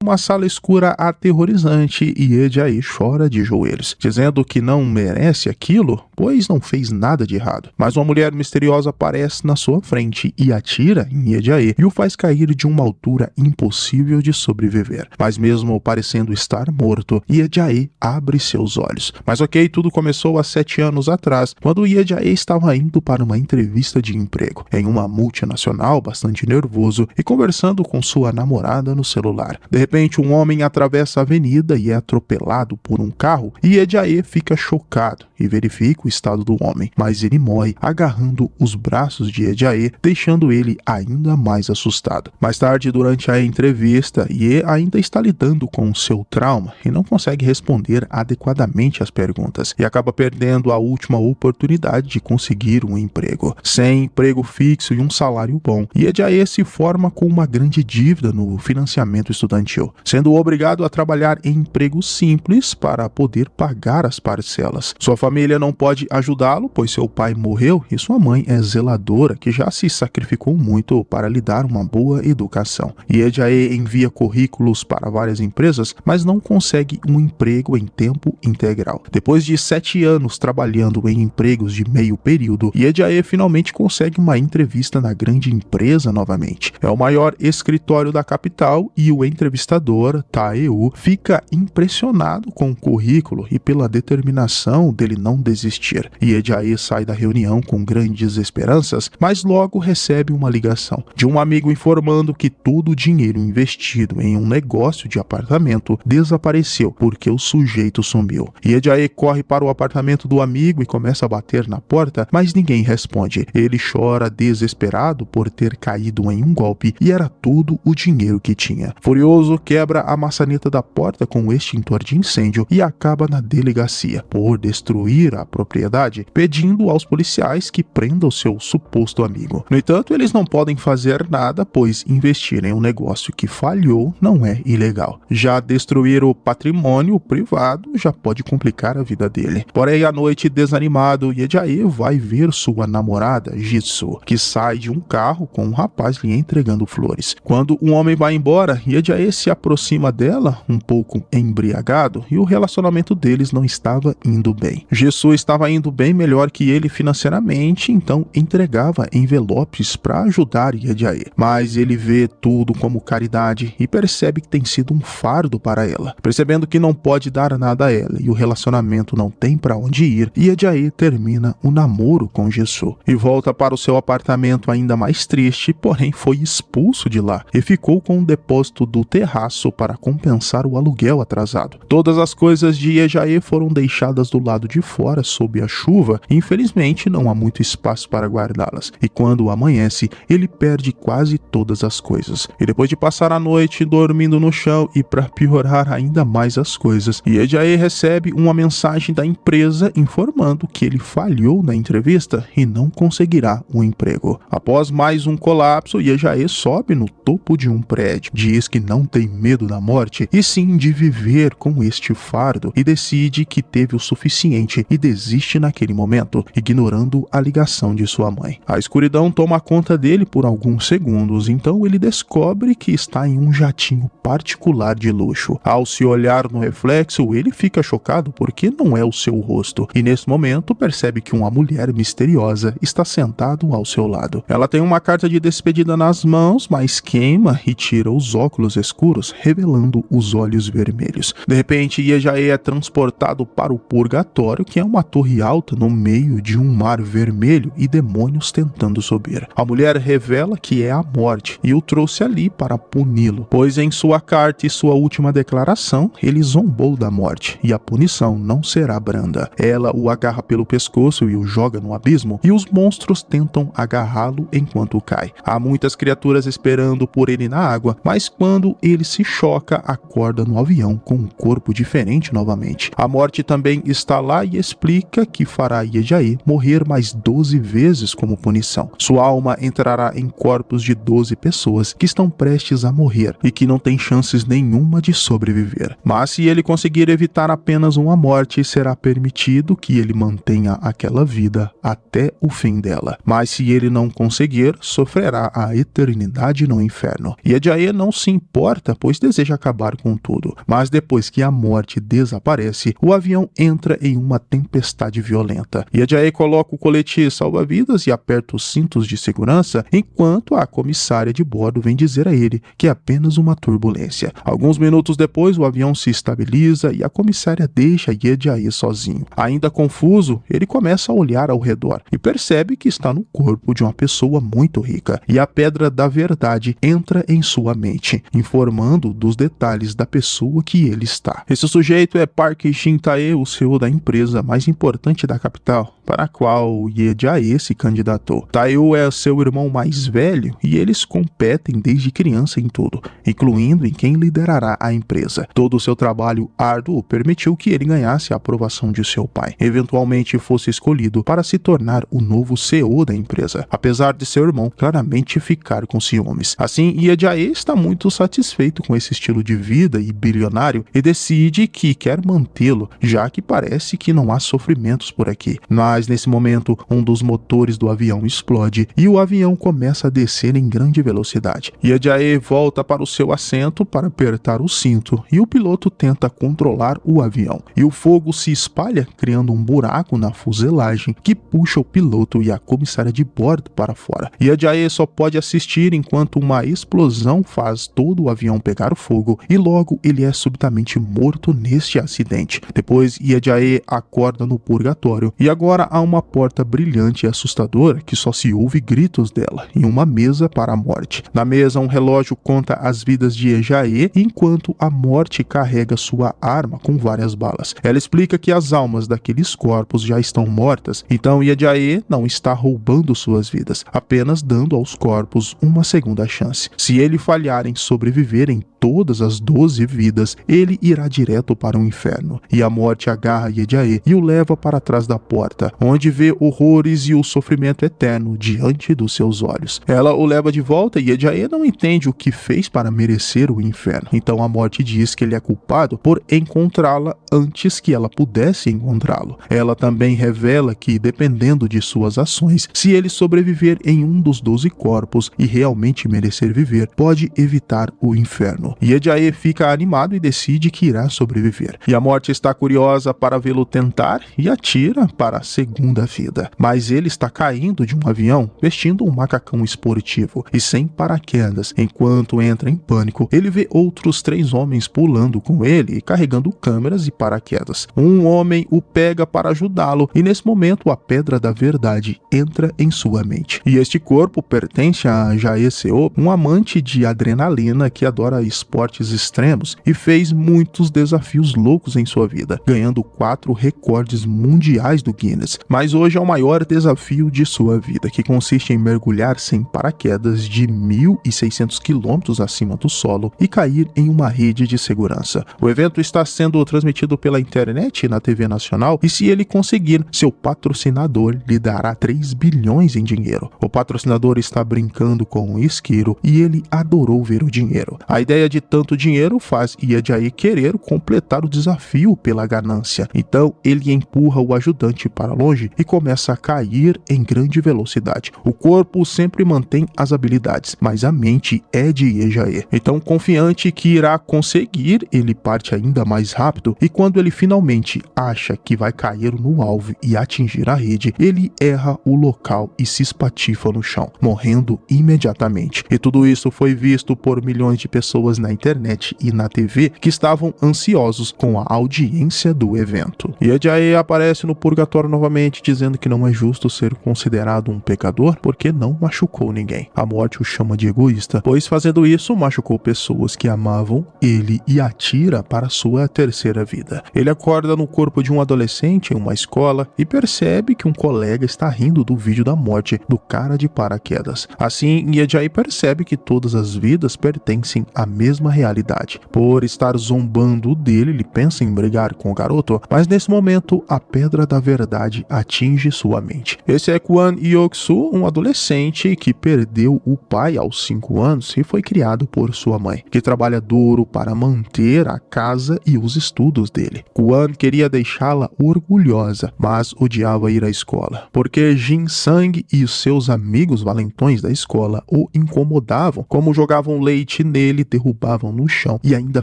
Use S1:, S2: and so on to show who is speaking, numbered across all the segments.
S1: Uma sala escura aterrorizante e Ediaê chora de joelhos, dizendo que não merece aquilo, pois não fez nada de errado. Mas uma mulher misteriosa aparece na sua frente e atira em Ediaê e o faz cair de uma altura impossível de sobreviver. Mas mesmo parecendo estar morto, Ediaê abre seus olhos. Mas ok, tudo começou há 7 anos atrás, quando Ediaê estava indo para uma entrevista de emprego em uma multinacional, bastante nervoso e conversando com sua namorada no celular. De repente, um homem atravessa a avenida e é atropelado por um carro, e Ediaê fica chocado e verifica o estado do homem, mas ele morre agarrando os braços de Ediaê, deixando ele ainda mais assustado. Mais tarde, durante a entrevista, Ye ainda está lidando com o seu trauma e não consegue responder adequadamente às perguntas, e acaba perdendo a última oportunidade de conseguir um emprego. Sem emprego fixo e um salário bom, Ediaê se forma com uma grande dívida no financiamento estudantil, sendo obrigado a trabalhar em empregos simples para poder pagar as parcelas. Sua família não pode ajudá-lo, pois seu pai morreu e sua mãe é zeladora, que já se sacrificou muito para lhe dar uma boa educação. E Ediaê envia currículos para várias empresas, mas não consegue um emprego em tempo integral. Depois de 7 anos trabalhando em empregos de meio período, Ediaê finalmente consegue uma entrevista na grande empresa novamente. É o maior escritório da capital e o entrevistador, Tae-woo, fica impressionado com o currículo e pela determinação dele não desistir. E Ediaê sai da reunião com grandes esperanças, mas logo recebe uma ligação de um amigo informando que todo o dinheiro investido em um negócio de apartamento desapareceu porque o sujeito sumiu. E Ediaê corre para o apartamento do amigo e começa a bater na porta, mas ninguém responde. Ele chora desesperado por ter caído em um golpe e era tudo o dinheiro que tinha. Furioso, quebra a maçaneta da porta com o extintor de incêndio e acaba na delegacia por destruir a propriedade, pedindo aos policiais que prendam seu suposto amigo. No entanto, eles não podem fazer nada, pois investir em um negócio que falhou não é ilegal. Já destruir o patrimônio privado já pode complicar a vida dele. Porém, à noite, desanimado, Ediaê vai ver sua namorada, Jisoo, que sai de um carro com um rapaz lhe entregando flores. Quando um homem vai embora, Ediaê se aproxima dela, um pouco embriagado, e o relacionamento deles não estava indo bem. Jisoo estava indo bem melhor que ele financeiramente, então entregava envelopes para ajudar Ediaê. Mas ele vê tudo como caridade e percebe que tem sido um fardo para ela. Percebendo que não pode dar nada a ela e o relacionamento não tem para onde ir, Ediaê termina o namoro com Jisoo e volta para o seu apartamento ainda mais triste, porém foi expulso de lá e ficou com o depósito do terraço para compensar o aluguel atrasado. Todas as coisas de Ediaê foram deixadas do lado de fora sob a chuva e infelizmente não há muito espaço para guardá-las. E quando amanhece, ele perde quase todas as coisas. E depois de passar a noite dormindo no chão e para piorar ainda mais as coisas, Ediaê recebe uma mensagem da empresa informando que ele falhou na entrevista e não conseguirá um emprego. Após mais um colapso, Ediaê sobe no topo de um prédio, diz que não tem medo da morte e sim de viver com este fardo e decide que teve o suficiente e desiste naquele momento, ignorando a ligação de sua mãe. A escuridão toma conta dele por alguns segundos, então ele descobre que está em um jatinho particular de luxo. Ao se olhar no reflexo, ele fica chocado porque não é o seu rosto e nesse momento percebe que uma mulher misteriosa está sentado ao seu lado. Ela tem uma carta de despedida nas mãos, mas queima e tira os óculos escuros, revelando os olhos vermelhos. De repente, Ediaê é transportado para o purgatório, que é uma torre alta no meio de um mar vermelho e demônios tentando subir. A mulher revela que é a morte e o trouxe ali para puni-lo, pois em sua carta e sua última declaração, ele zombou da morte e a punição não será branda. Ela o agarra pelo pescoço e o joga no abismo, e os monstros tentam agarrá-lo enquanto cai. Há muitas criaturas esperando por ele na água, mas quando ele se choca, acorda no avião com um corpo diferente novamente. A morte também está lá e explica que fará Ediaê morrer mais 12 vezes como punição. Sua alma entrará em corpos de 12 pessoas que estão prestes a morrer e que não têm chances nenhuma de sobreviver. Mas se ele conseguir evitar apenas uma morte, será permitido que ele mantenha aquela vida até o fim dela. Mas se ele não conseguir, sofrerá a eternidade no inferno. E Ediaê não se importa mata, pois deseja acabar com tudo. Mas depois que a morte desaparece, o avião entra em uma tempestade violenta. Yejae coloca o colete salva-vidas e aperta os cintos de segurança, enquanto a comissária de bordo vem dizer a ele que é apenas uma turbulência. Alguns minutos depois, o avião se estabiliza e a comissária deixa Yejae sozinho. Ainda confuso, ele começa a olhar ao redor e percebe que está no corpo de uma pessoa muito rica, e a pedra da verdade entra em sua mente, informando dos detalhes da pessoa que ele está. Esse sujeito é Park Shin-tae, o CEO da empresa mais importante da capital, para a qual Yejae se candidatou. Tae-woo é seu irmão mais velho e eles competem desde criança em tudo, incluindo em quem liderará a empresa. Todo o seu trabalho árduo permitiu que ele ganhasse a aprovação de seu pai, eventualmente fosse escolhido para se tornar o novo CEO da empresa, apesar de seu irmão claramente ficar com ciúmes. Assim, Yejae está muito satisfeito com esse estilo de vida e bilionário e decide que quer mantê-lo, já que parece que não há sofrimentos por aqui. Mas nesse momento, um dos motores do avião explode e o avião começa a descer em grande velocidade. Yejae volta para o seu assento para apertar o cinto e o piloto tenta controlar o avião. E o fogo se espalha, criando um buraco na fuselagem que puxa o piloto e a comissária de bordo para fora. Yejae só pode assistir enquanto uma explosão faz todo o avião pegar fogo e logo ele é subitamente morto neste acidente. Depois, Yejae acorda no purgatório e agora há uma porta brilhante e assustadora que só se ouve gritos dela e uma mesa para a morte. Na mesa, um relógio conta as vidas de Yejae enquanto a morte carrega sua arma com várias balas. Ela explica que as almas daqueles corpos já estão mortas, então Yejae não está roubando suas vidas, apenas dando aos corpos uma segunda chance. Se ele falhar em sobreviver em todas as 12 vidas, ele irá direto para o inferno. E a morte agarra Yejae e o leva para trás da porta, onde vê horrores e o sofrimento eterno diante dos seus olhos. Ela o leva de volta e Yejae não entende o que fez para merecer o inferno. Então a morte diz que ele é culpado por encontrá-la antes que ela pudesse encontrá-lo. Ela também revela que, dependendo de suas ações, se ele sobreviver em um dos 12 corpos e realmente merecer viver, pode evitar o inferno. Yejae fica animado e decide que irá sobreviver. E a morte está curiosa para vê-lo tentar e atira para a segunda vida. Mas ele está caindo de um avião vestindo um macacão esportivo e sem paraquedas. Enquanto entra em pânico, ele vê outros 3 homens pulando com ele e carregando câmeras e paraquedas. Um homem o pega para ajudá-lo e nesse momento a pedra da verdade entra em sua mente. E este corpo pertence a Jae Seo, um amante de adrenalina que adora esportes extremos e fez muitos desafios loucos em sua vida, ganhando 4 recordes mundiais do Guinness. Mas hoje é o maior desafio de sua vida, que consiste em mergulhar sem paraquedas de 1.600 quilômetros acima do solo e cair em uma rede de segurança. O evento está sendo transmitido pela internet e na TV nacional, e se ele conseguir, seu patrocinador lhe dará 3 bilhões em dinheiro. O patrocinador está brincando com o isqueiro e ele adorou ver o dinheiro. A ideia de tanto dinheiro faz Yejae querer completar o desafio pela ganância. Então ele empurra o ajudante para longe e começa a cair em grande velocidade. O corpo sempre mantém as habilidades, mas a mente é de Yejae. Então, confiante que irá conseguir, ele parte ainda mais rápido e quando ele finalmente acha que vai cair no alvo e atingir a rede, ele erra o local e se espatifa no chão, morrendo imediatamente. E tudo isso foi visto por milhões de pessoas na internet e na TV que estavam ansiosos com a audiência do evento. Yejae aparece no purgatório novamente, dizendo que não é justo ser considerado um pecador porque não machucou ninguém. A morte o chama de egoísta, pois fazendo isso machucou pessoas que amavam ele e atira para sua terceira vida. Ele acorda no corpo de um adolescente em uma escola e percebe que um colega está rindo do vídeo da morte do cara de paraquedas. Assim, Yejae percebe que todas as vidas pertencem à mesma realidade. Por estar zombando dele, ele pensa em brigar com o garoto, mas nesse momento a pedra da verdade atinge sua mente. Esse é Kwon Hyuk-soo, um adolescente que perdeu o pai aos 5 anos e foi criado por sua mãe, que trabalha duro para manter a casa e os estudos dele. Kwon queria deixá-la orgulhosa, mas odiava ir à escola, porque Jin Sang e seus amigos valentões da escola o incomodavam, como jogavam leite nele, derrubando derrubavam no chão e ainda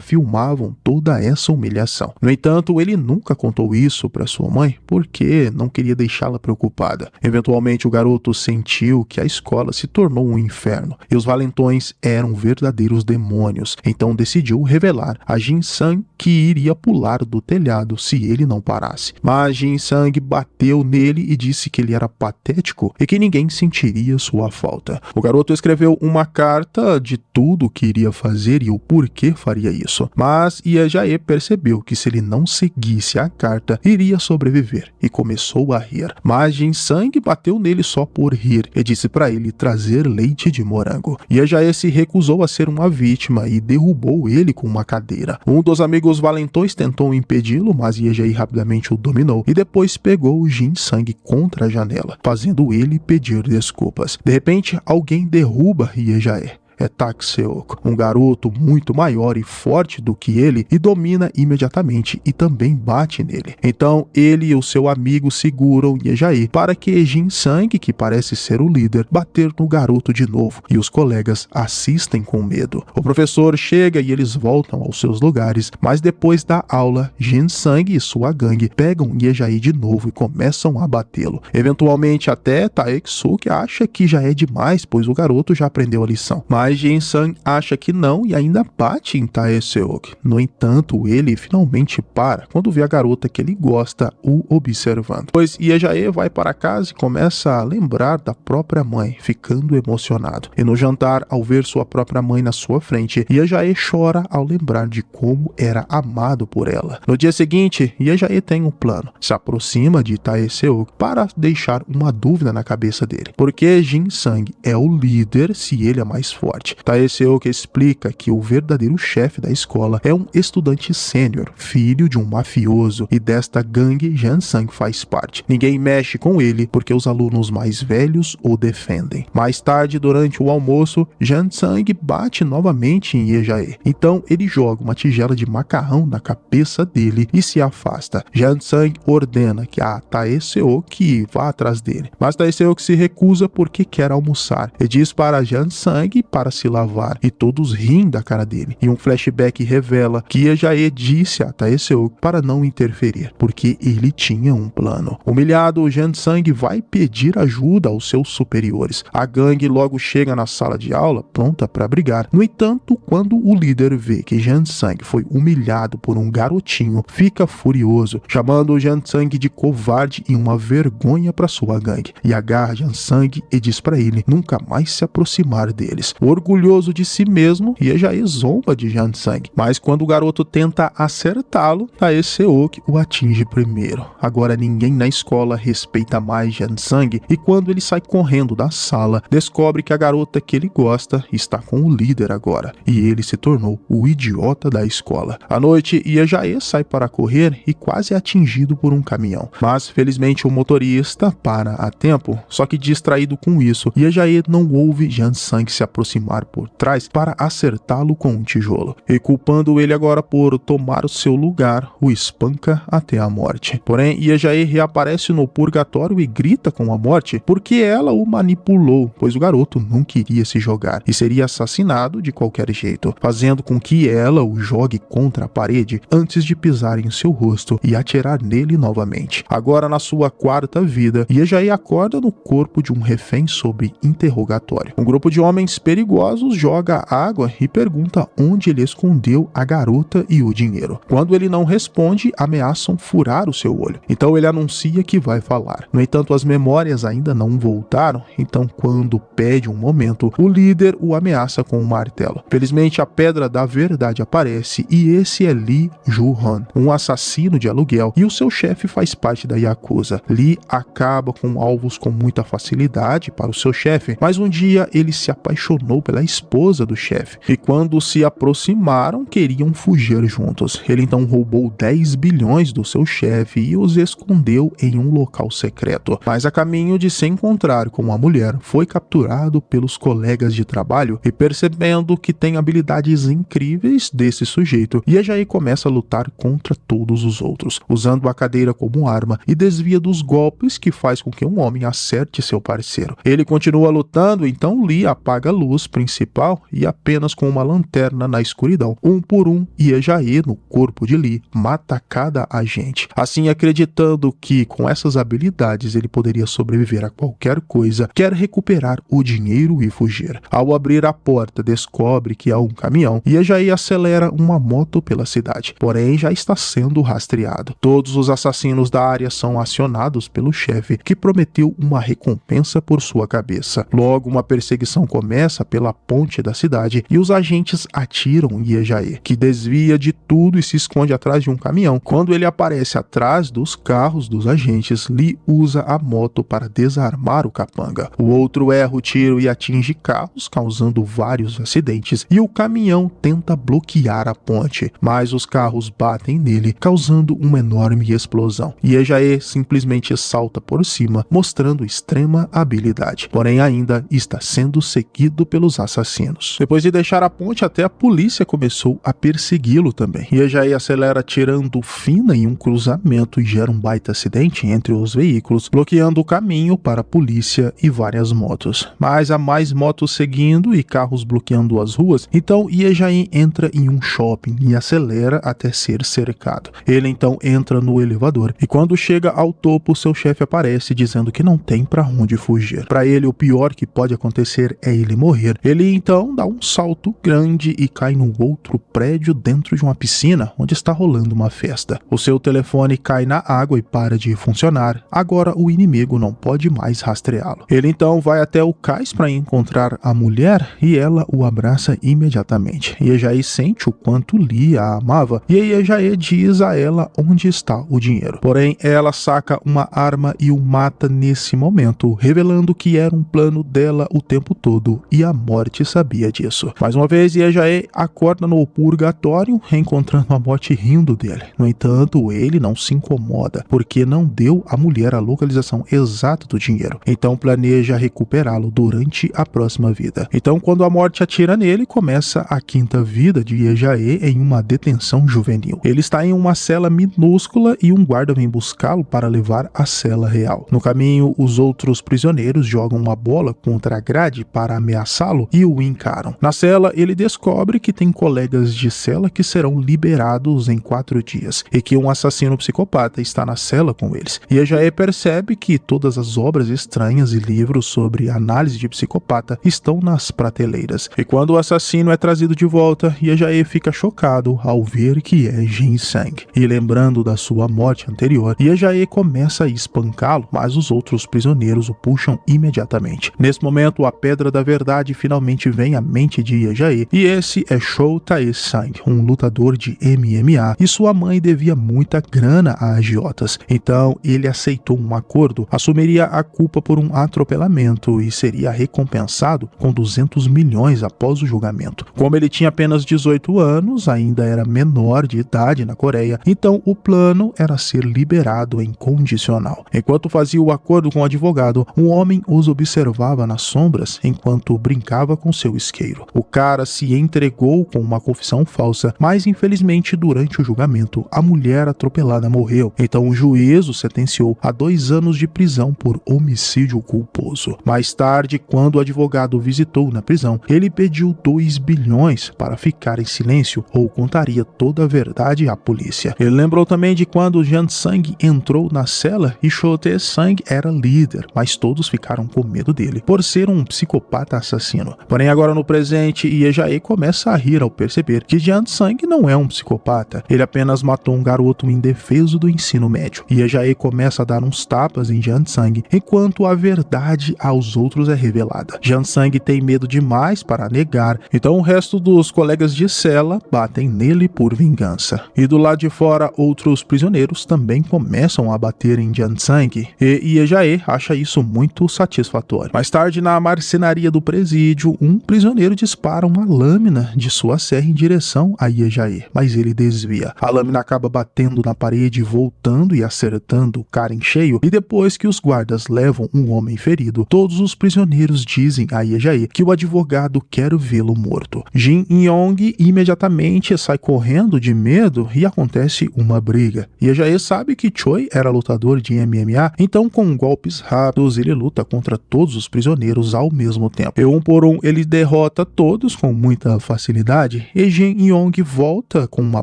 S1: filmavam toda essa humilhação. No entanto, ele nunca contou isso para sua mãe porque não queria deixá-la preocupada. Eventualmente, o garoto sentiu que a escola se tornou um inferno e os valentões eram verdadeiros demônios. Então decidiu revelar a Jin-sang que iria pular do telhado se ele não parasse. Mas Jin-sang bateu nele e disse que ele era patético e que ninguém sentiria sua falta. O garoto escreveu uma carta de tudo o que iria fazer e o porquê faria isso. Mas Ye Jae percebeu que se ele não seguisse a carta, iria sobreviver e começou a rir. Mas Jin-sang bateu nele só por rir e disse para ele trazer leite de morango. Ye Jae se recusou a ser uma vítima e derrubou ele com uma cadeira. Um dos amigos valentões tentou impedi-lo, mas Ye Jae rapidamente o dominou e depois pegou o Jin-sang contra a janela, fazendo ele pedir desculpas. De repente, alguém derruba Ye Jae. É Tak Seok, um garoto muito maior e forte do que ele, e domina imediatamente e também bate nele. Então ele e o seu amigo seguram Ye Jae para que Jin-sang, que parece ser o líder, bater no garoto de novo, e os colegas assistem com medo. O professor chega e eles voltam aos seus lugares, mas depois da aula, Jin-sang e sua gangue pegam Ye Jae de novo e começam a batê-lo. Eventualmente até Taek-suk acha que já é demais, pois o garoto já aprendeu a lição. Mas Jin-sang acha que não e ainda bate em Tae-seok. No entanto, ele finalmente para quando vê a garota que ele gosta o observando. Pois Ye Jae vai para casa e começa a lembrar da própria mãe, ficando emocionado. E no jantar, ao ver sua própria mãe na sua frente, Ye Jae chora ao lembrar de como era amado por ela. No dia seguinte, Ye Jae tem um plano. Se aproxima de Tae-seok para deixar uma dúvida na cabeça dele. Porque Jin-sang é o líder se ele é mais forte. Tae-seok explica que o verdadeiro chefe da escola é um estudante sênior, filho de um mafioso, e desta gangue Jin-sang faz parte. Ninguém mexe com ele porque os alunos mais velhos o defendem. Mais tarde, durante o almoço, Jin-sang bate novamente em Ye Jae. Então ele joga uma tigela de macarrão na cabeça dele e se afasta. Jin-sang ordena que a Tae-seok vá atrás dele, mas Tae-seok se recusa porque quer almoçar e diz para Jin-sang para se lavar, e todos riem da cara dele. E um flashback revela que Ye Jae disse a Tae-seok para não interferir, porque ele tinha um plano. Humilhado, Jin-sang vai pedir ajuda aos seus superiores. A gangue logo chega na sala de aula, pronta para brigar. No entanto, quando o líder vê que Jin-sang foi humilhado por um garotinho, fica furioso, chamando Jin-sang de covarde e uma vergonha para sua gangue, e agarra Jin-sang e diz para ele nunca mais se aproximar deles. Orgulhoso de si mesmo, Ye Jae zomba de Jin-sang, mas quando o garoto tenta acertá-lo, Tae-seok o atinge primeiro. Agora ninguém na escola respeita mais Jin-sang, e quando ele sai correndo da sala, descobre que a garota que ele gosta está com o líder agora, e ele se tornou o idiota da escola. À noite, Ye Jae sai para correr e quase é atingido por um caminhão, mas felizmente o motorista para a tempo, só que distraído com isso, Ye Jae não ouve Jin-sang se aproximar por trás para acertá-lo com um tijolo, e culpando ele agora por tomar o seu lugar, o espanca até a morte. Porém, Ye Jae reaparece no purgatório e grita com a morte porque ela o manipulou, pois o garoto não queria se jogar e seria assassinado de qualquer jeito, fazendo com que ela o jogue contra a parede antes de pisar em seu rosto e atirar nele novamente. Agora, na sua quarta vida, Ye Jae acorda no corpo de um refém sob interrogatório. Um grupo de homens perigosos joga água e pergunta onde ele escondeu a garota e o dinheiro. Quando ele não responde, ameaçam furar o seu olho. Então ele anuncia que vai falar. No entanto, as memórias ainda não voltaram, então quando pede um momento, o líder o ameaça com um martelo. Felizmente, a pedra da verdade aparece e esse é Lee Ju-han, um assassino de aluguel, e o seu chefe faz parte da Yakuza. Lee acaba com alvos com muita facilidade para o seu chefe, mas um dia ele se apaixonou pela esposa do chefe, e quando se aproximaram, queriam fugir juntos. Ele então roubou 10 bilhões do seu chefe e os escondeu em um local secreto. Mas a caminho de se encontrar com a mulher, foi capturado pelos colegas de trabalho e percebendo que tem habilidades incríveis desse sujeito, Ye Jae começa a lutar contra todos os outros, usando a cadeira como arma e desvia dos golpes que faz com que um homem acerte seu parceiro. Ele continua lutando, então Lee apaga a luz principal e apenas com uma lanterna na escuridão, um por um, Ye-Jae, no corpo de Lee, mata cada agente. Assim, acreditando que com essas habilidades ele poderia sobreviver a qualquer coisa, quer recuperar o dinheiro e fugir. Ao abrir a porta, descobre que há um caminhão e Ye-Jae acelera uma moto pela cidade, porém já está sendo rastreado. Todos os assassinos da área são acionados pelo chefe, que prometeu uma recompensa por sua cabeça. Logo, uma perseguição começa pela ponte da cidade e os agentes atiram Ye-Jae, que desvia de tudo e se esconde atrás de um caminhão. Quando ele aparece atrás dos carros dos agentes, Lee usa a moto para desarmar o capanga. O outro erra o tiro e atinge carros, causando vários acidentes, e o caminhão tenta bloquear a ponte, mas os carros batem nele, causando uma enorme explosão. Ye-Jae simplesmente salta por cima, mostrando extrema habilidade, porém ainda está sendo seguido pelos assassinos. Depois de deixar a ponte, até a polícia começou a persegui-lo também. Ye-Jae acelera tirando fina em um cruzamento e gera um baita acidente entre os veículos, bloqueando o caminho para a polícia e várias motos. Mas há mais motos seguindo e carros bloqueando as ruas, então Ye-Jae entra em um shopping e acelera até ser cercado. Ele então entra no elevador e quando chega ao topo, seu chefe aparece dizendo que não tem para onde fugir. Para ele, o pior que pode acontecer é ele morrer. Ele então dá um salto grande e cai num outro prédio dentro de uma piscina onde está rolando uma festa. O seu telefone cai na água e para de funcionar. Agora o inimigo não pode mais rastreá-lo. Ele então vai até o cais para encontrar a mulher e ela o abraça imediatamente. Ye-Jae sente o quanto Lee a amava e Ye-Jae diz a ela onde está o dinheiro. Porém, ela saca uma arma e o mata nesse momento, revelando que era um plano dela o tempo todo e a morte sabia disso. Mais uma vez, Ye-Jae acorda no purgatório, encontrando a morte rindo dele. No entanto, ele não se incomoda, porque não deu à mulher a localização exata do dinheiro. Então planeja recuperá-lo durante a próxima vida. Então, quando a morte atira nele, começa a quinta vida de Ye-Jae em uma detenção juvenil. Ele está em uma cela minúscula e um guarda vem buscá-lo para levar à cela real. No caminho, os outros prisioneiros jogam uma bola contra a grade para ameaçá-lo e o encaram. Na cela, ele descobre que tem colegas de cela que serão liberados em 4 dias e que um assassino psicopata está na cela com eles. Ye-Jae percebe que todas as obras estranhas e livros sobre análise de psicopata estão nas prateleiras. E quando o assassino é trazido de volta, Ye-Jae fica chocado ao ver que é Jin-Sang. E lembrando da sua morte anterior, Ye-Jae começa a espancá-lo, mas os outros prisioneiros o puxam imediatamente. Nesse momento, a Pedra da Verdade finalmente vem à mente de Ye-Jae, e esse é Shou Tae-sang, um lutador de MMA, e sua mãe devia muita grana a agiotas. Então, ele aceitou um acordo, assumiria a culpa por um atropelamento e seria recompensado com 200 milhões após o julgamento. Como ele tinha apenas 18 anos, ainda era menor de idade na Coreia, então o plano era ser liberado em condicional. Enquanto fazia o acordo com o advogado, um homem os observava nas sombras enquanto brincava com seu isqueiro. O cara se entregou com uma confissão falsa, mas infelizmente durante o julgamento a mulher atropelada morreu. Então o juiz o sentenciou a 2 anos de prisão por homicídio culposo. Mais tarde, quando o advogado visitou na prisão, ele pediu 2 bilhões para ficar em silêncio ou contaria toda a verdade à polícia. Ele lembrou também de quando Jin-Sang entrou na cela e Shou Tae-sang era líder, mas todos ficaram com medo dele por ser um psicopata assassino. Porém, agora no presente, Ye-Jae começa a rir ao perceber que Jin-Sang não é um psicopata, ele apenas matou um garoto indefeso do ensino médio. Ye-Jae começa a dar uns tapas em Jin-Sang, enquanto a verdade aos outros é revelada. Jin-Sang tem medo demais para negar, então o resto dos colegas de cela batem nele por vingança. E do lado de fora, outros prisioneiros também começam a bater em Jin-Sang, e Ye-Jae acha isso muito satisfatório. Mais tarde, na marcenaria do presídio, um prisioneiro dispara uma lâmina de sua serra em direção a Ye-Jae, mas ele desvia. A lâmina acaba batendo na parede, voltando e acertando o cara em cheio, e depois que os guardas levam um homem ferido, todos os prisioneiros dizem a Ye-Jae que o advogado quer vê-lo morto. Jin Yong imediatamente sai correndo de medo e acontece uma briga. Ye-Jae sabe que Choi era lutador de MMA, então com golpes rápidos ele luta contra todos os prisioneiros ao mesmo tempo. E um por Forum ele derrota todos com muita facilidade e Jin Yong volta com uma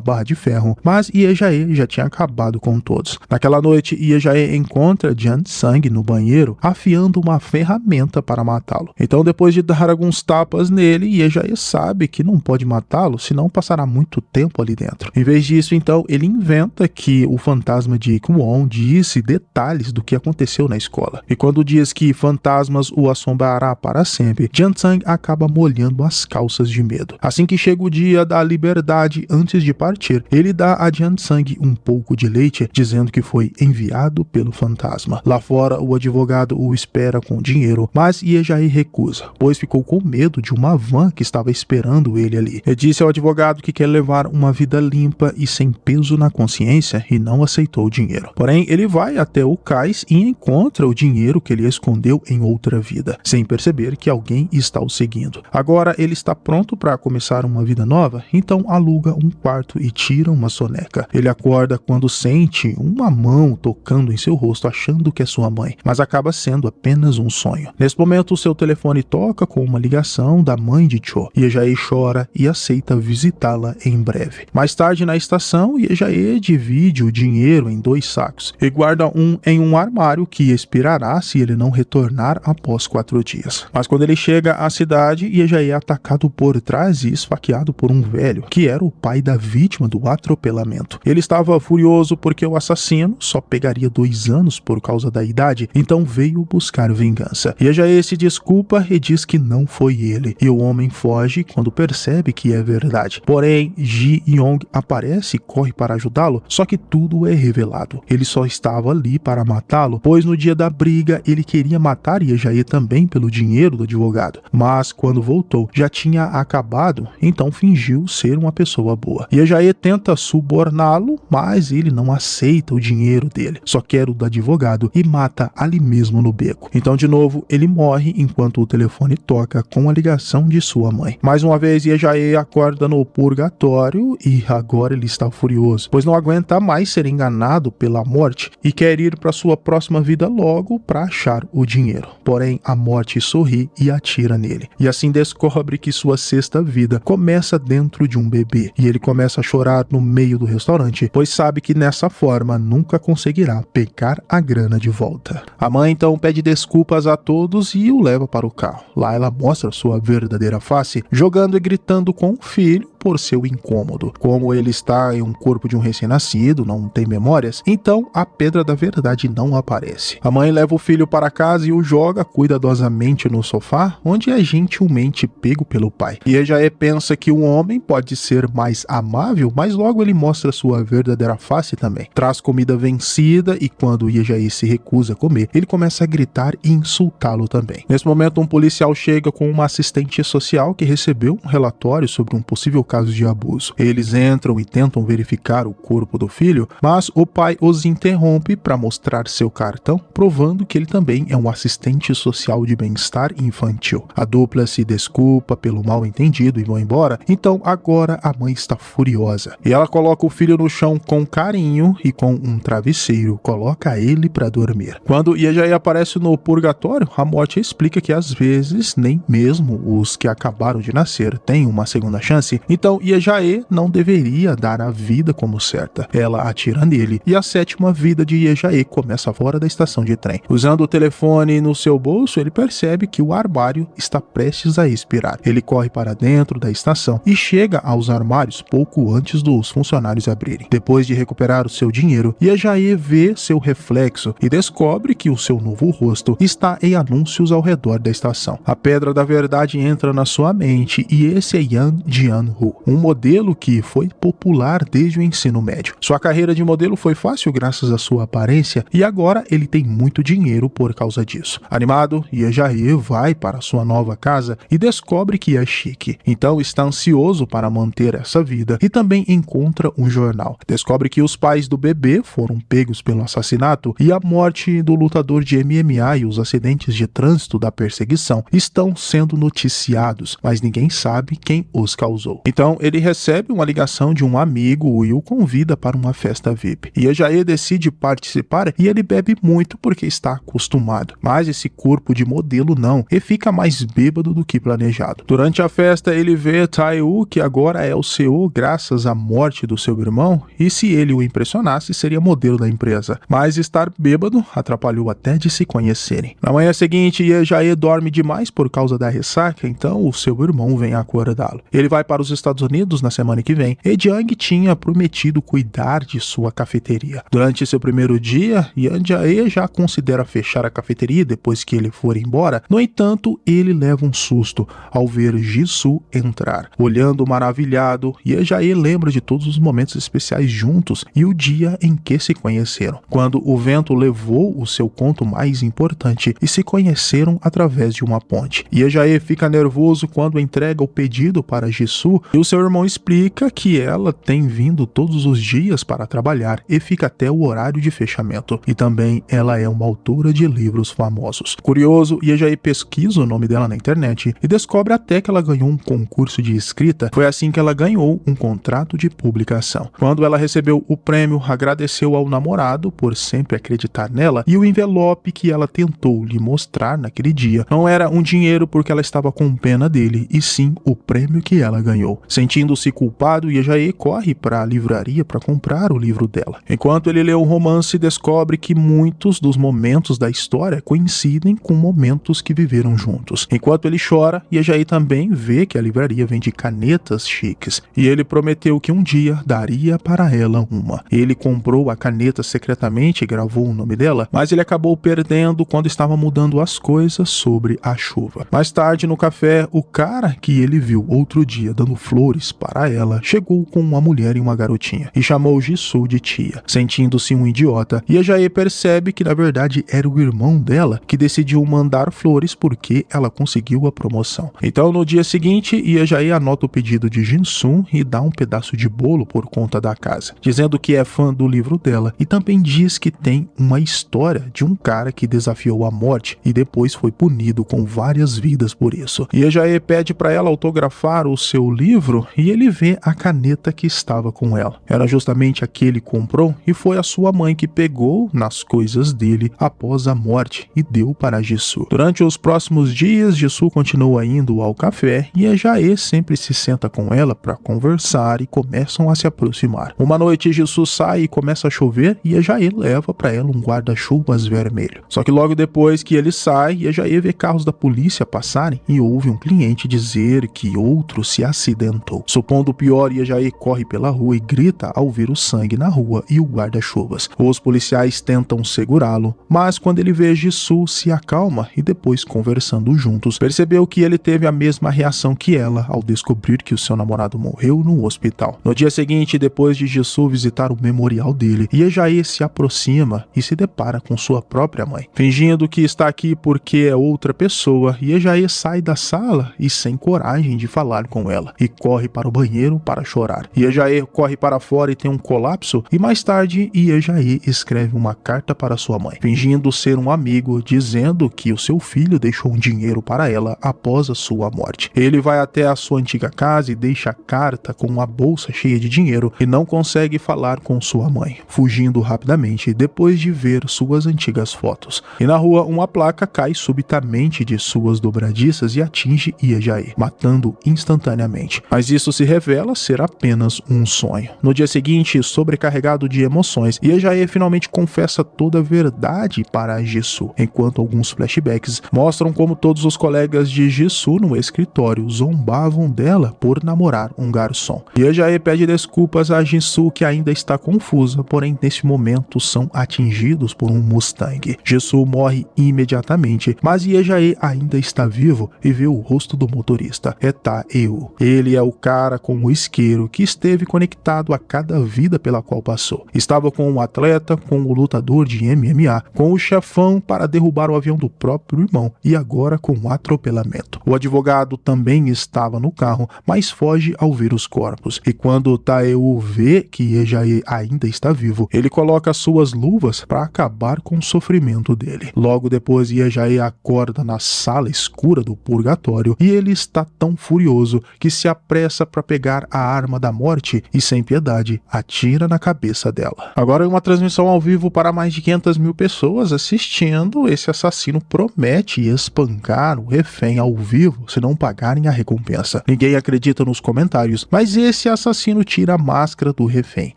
S1: barra de ferro, mas Ye Jae já tinha acabado com todos. Naquela noite, Ye Jae encontra Jan Sang no banheiro, afiando uma ferramenta para matá-lo. Então, depois de dar alguns tapas nele, Ye Jae sabe que não pode matá-lo, senão passará muito tempo ali dentro. Em vez disso, então, ele inventa que o fantasma de Kwon disse detalhes do que aconteceu na escola. E quando diz que fantasmas o assombrará para sempre, Jan Sang acaba molhando as calças de medo. Assim que chega o dia da liberdade, antes de partir, ele dá a Jan Sang um pouco de leite, dizendo que foi enviado pelo fantasma. Lá fora, o advogado o espera com dinheiro, mas Ye Jae recusa, pois ficou com medo de uma van que estava esperando ele ali. Ele disse ao advogado que quer levar uma vida limpa e sem peso na consciência e não aceitou o dinheiro. Porém, ele vai até o cais e encontra o dinheiro que ele escondeu em outra vida, sem perceber que alguém está o seguindo. Agora ele está pronto para começar uma vida nova, então aluga um quarto e tira uma soneca. Ele acorda quando sente uma mão tocando em seu rosto, achando que é sua mãe, mas acaba sendo apenas um sonho. Nesse momento, o seu telefone toca com uma ligação da mãe de Cho. Ye Jae chora e aceita visitá-la em breve. Mais tarde, na estação, Ye Jae divide o dinheiro em 2 sacos e guarda um em um armário que expirará se ele não retornar após 4 dias. Mas quando ele chega à cidade, Ye Jae é atacado por trás e esfaqueado por um velho, que era o pai da vítima do atropelamento. Ele estava furioso porque o assassino só pegaria 2 anos por causa da idade, então veio buscar vingança. Ye Jae se desculpa e diz que não foi ele, e o homem foge quando percebe que é verdade. Porém, Ji Yong aparece e corre para ajudá-lo, só que tudo é revelado. Ele só estava ali para matá-lo, pois no dia da briga ele queria matar Ye Jae também pelo dinheiro do advogado, mas quando voltou já tinha acabado, então fingiu ser uma pessoa boa. Ye Jae tenta suborná-lo, mas ele não aceita o dinheiro dele, só quer o do advogado e mata ali mesmo no beco. Então de novo ele morre enquanto o telefone toca com a ligação de sua mãe. Mais uma vez Ye Jae acorda no purgatório e agora ele está furioso, pois não aguenta mais ser enganado pela morte e quer ir para sua próxima vida logo para achar o dinheiro. Porém a morte sorri e atira nele, e assim descobre que sua 6ª vida começa dentro de um bebê, e ele começa a chorar no meio do restaurante, pois sabe que nessa forma nunca conseguirá pegar a grana de volta. A mãe então pede desculpas a todos e o leva para o carro. Lá ela mostra sua verdadeira face, jogando e gritando com o filho por seu incômodo. Como ele está em um corpo de um recém-nascido, não tem memórias, então a pedra da verdade não aparece. A mãe leva o filho para casa e o joga cuidadosamente no sofá, onde é gentilmente pego pelo pai. Ye Jae pensa que o homem pode ser mais amável, mas logo ele mostra sua verdadeira face também. Traz comida vencida e quando Ye Jae se recusa a comer, ele começa a gritar e insultá-lo também. Nesse momento, um policial chega com uma assistente social que recebeu um relatório sobre um possível caso de abuso. Eles entram e tentam verificar o corpo do filho, mas o pai os interrompe para mostrar seu cartão, provando que ele também é um assistente social de bem-estar infantil. A dupla se desculpa pelo mal-entendido e vão embora, então agora a mãe está furiosa. E ela coloca o filho no chão com carinho e com um travesseiro coloca ele para dormir. Quando Ye Jae aparece no purgatório, a morte explica que às vezes nem mesmo os que acabaram de nascer têm uma segunda chance, então Ye Jae não deveria dar a vida como certa. Ela atira nele e a 7ª vida de Ye Jae começa fora da estação de trem. Usando o telefone no seu bolso, ele percebe que o armário está prestes a expirar. Ele corre para dentro da estação e chega aos armários pouco antes dos funcionários abrirem. Depois de recuperar o seu dinheiro, Ye Jae vê seu reflexo e descobre que o seu novo rosto está em anúncios ao redor da estação. A pedra da verdade entra na sua mente e esse é Yan Jian-Hu, um modelo que foi popular desde o ensino médio. Sua carreira de modelo foi fácil graças à sua aparência e agora ele tem muito dinheiro por causa disso. Animado, Ye Jae vai para sua nova casa e descobre que é chique. Então está ansioso para manter essa vida e também encontra um jornal. Descobre que os pais do bebê foram pegos pelo assassinato e a morte do lutador de MMA e os acidentes de trânsito da perseguição estão sendo noticiados, mas ninguém sabe quem os causou. Então ele recebe uma ligação de um amigo e o convida para uma festa VIP. Ye Jae decide participar e ele bebe muito porque está acostumado. Mas esse corpo de modelo não, e fica mais bêbado do que planejado. Durante a festa, ele vê Tae-woo, que agora é o CEO graças à morte do seu irmão, e se ele o impressionasse, seria modelo da empresa. Mas estar bêbado atrapalhou até de se conhecerem. Na manhã seguinte, Ye Jae dorme demais por causa da ressaca, então o seu irmão vem acordá-lo. Ele vai para os Estados Unidos na semana que vem, e Jang tinha prometido cuidar de sua cafeteria. Durante seu primeiro dia, Yeon Jae já considera fechar a cafeteria depois que ele for embora. No entanto, ele leva um susto ao ver Jisoo entrar. Olhando maravilhado, Ye Jae lembra de todos os momentos especiais juntos e o dia em que se conheceram, quando o vento levou o seu conto mais importante e se conheceram através de uma ponte. Ye Jae fica nervoso quando entrega o pedido para Jisoo e o seu irmão explica que ela tem vindo todos os dias para trabalhar e fica até o horário de fechamento, e também ela é uma autora de livros famosos. Curioso, Ye Jae pesquisa o nome dela na internet e descobre até que ela ganhou um concurso de escrita. Foi assim que ela ganhou um contrato de publicação. Quando ela recebeu o prêmio, agradeceu ao namorado por sempre acreditar nela, e o envelope que ela tentou lhe mostrar naquele dia não era um dinheiro porque ela estava com pena dele, e sim o prêmio que ela ganhou. Sentindo-se culpado, Ye Jae corre para a livraria para comprar o livro dela. Enquanto ele lê o romance, descobre que muitos dos momentos da história coincidem com momentos que viveram juntos. Enquanto ele chora, Ye Jae também vê que a livraria vende canetas chiques, e ele prometeu que um dia daria para ela uma. Ele comprou a caneta secretamente e gravou o nome dela, mas ele acabou perdendo quando estava mudando as coisas sobre a chuva. Mais tarde, no café, o cara que ele viu outro dia dando flores para ela chegou com uma mulher e uma garotinha e chamou Jisoo de tia. Sentindo-se um idiota, Ye Jae percebe que na verdade era o irmão dela que decidiu mandar flores porque ela conseguiu a promoção. Então no dia seguinte, Ye Jae anota o pedido de Jin-sung e dá um pedaço de bolo por conta da casa, dizendo que é fã do livro dela, e também diz que tem uma história de um cara que desafiou a morte e depois foi punido com várias vidas por isso. Ye Jae pede para ela autografar o seu livro e ele vê a caneta que estava com ela. Era justamente a que ele comprou e foi a sua mãe que pegou nas coisas dele após a morte e deu para Jisoo. Durante os próximos dias, Jisoo continua indo ao café e Ye Jae sempre se senta com ela para conversar e começam a se aproximar. Uma noite, Jisoo sai e começa a chover e Ye Jae leva para ela um guarda-chuvas vermelho. Só que logo depois que ele sai, Ye Jae vê carros da polícia passarem e ouve um cliente dizer que outro se acidentou. Supondo o pior, Ye Jae corre pela rua e grita ao ver o sangue na rua e o guarda-chuvas. Os policiais tentam segurá-lo, mas quando ele vê Jisoo, se acalma e depois, conversando juntos, percebeu que ele teve a mesma reação que ela ao descobrir que o seu namorado morreu no hospital. No dia seguinte, depois de Jisoo visitar o memorial dele, Ye Jae se aproxima e se depara com sua própria mãe. Fingindo que está aqui porque é outra pessoa, Ye Jae sai da sala e sem coragem de falar com ela, e corre para o banheiro para chorar. Ye Jae corre para fora e tem um colapso, e mais tarde Ye Jae escreve uma carta para sua mãe, fingindo ser um amigo, dizendo que o seu filho deixou um dinheiro para ela após a sua morte. Ele vai até a sua antiga casa e deixa a carta com uma bolsa cheia de dinheiro e não consegue falar com sua mãe, fugindo rapidamente depois de ver suas antigas fotos. E na rua, uma placa cai subitamente de suas dobradiças e atinge Ye Jae, matando instantaneamente. Mas isso se revela ser apenas um sonho. No dia seguinte, sobrecarregado de emoções, Ye Jae finalmente confessa toda a verdade para Jisoo, enquanto alguns flashbacks mostram como todos os colegas de Jisoo no escritório zombavam dela por namorar um garçom. Ye Jae pede desculpas a Jisoo, que ainda está confusa, porém nesse momento são atingidos por um Mustang. Jisoo morre imediatamente, mas Ye Jae ainda está vivo e vê o rosto do motorista, Tae-woo. Ele é o cara com o isqueiro que esteve conectado a cada vida pela qual passou. Estava com um atleta, com o lutador de MMA, com o chefão para derrubar o avião do próprio irmão e agora com o atropelamento. O advogado também estava no carro, mas foge ao ver os corpos. E quando Tae-woo vê que Ye Jae ainda está vivo, ele coloca suas luvas para acabar com o sofrimento dele. Logo depois, Ye Jae acorda na sala escura do purgatório e ele está tão furioso que se apressa para pegar a arma da morte e, sem piedade, atira na cabeça dela. Agora, em uma transmissão ao vivo para mais de 500 mil pessoas assistindo, esse assassino promete espancar matar o refém ao vivo se não pagarem a recompensa. Ninguém acredita nos comentários, mas esse assassino tira a máscara do refém